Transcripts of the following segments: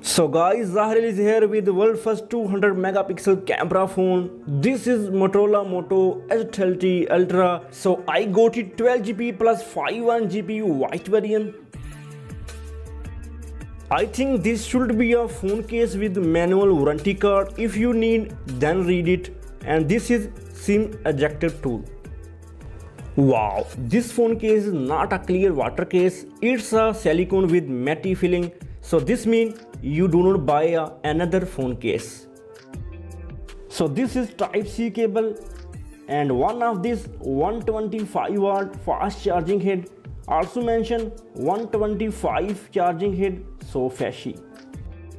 So guys, Zahir is here with the world first 200 megapixel camera phone. This is Motorola Moto X30 Ultra. So I got it 12GB plus 51GB white variant. I think this should be a phone case with manual warranty card. If you need, then read it. And this is SIM ejector tool. Wow, this phone case is not a clear water case. It's a silicone with matte filling. So this means you do not buy another phone case. So this is Type-C cable and one of this 125 watt fast charging head. Also mention 125 charging head, so fashy.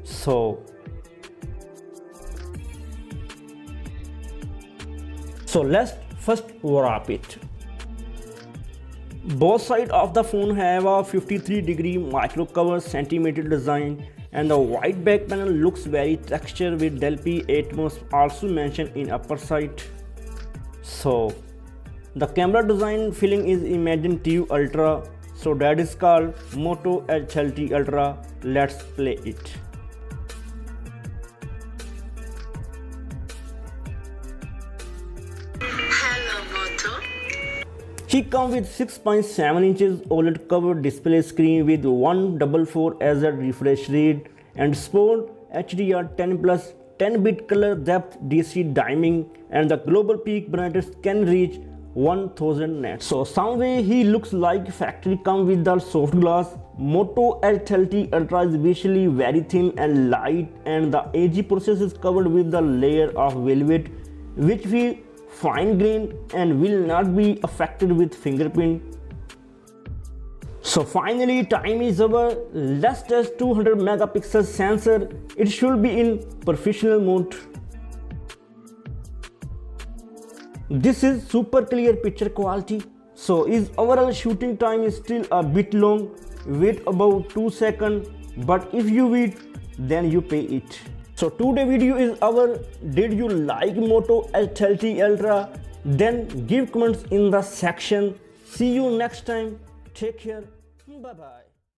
So let's first wrap it. Both sides of the phone have a 53-degree micro cover centimeter design, and the white back panel looks very textured with Delphi Atmos also mentioned in upper side. So the camera design filling is Imagine Ultra, so that is called Moto X30 Ultra. Let's play it. He comes with 6.7 inches OLED covered display screen with 144Hz refresh rate and sport HDR10 plus 10-bit color depth DC dimming, and the global peak brightness can reach 1000 nits. So some way he looks like factory come with the soft glass. Moto X30 Ultra is visually very thin and light, and the AG process is covered with the layer of velvet which feels fine grained and will not be affected with fingerprint. So finally time is over. Let's test 200 megapixel sensor. It should be in professional mode. This is super clear picture quality. So his overall shooting time is still a bit long. Wait about 2 seconds, but if you wait, then you pay it. So today video is over. Did you like Moto X30 Ultra? Then give comments in the section. See you next time. Take care. Bye bye.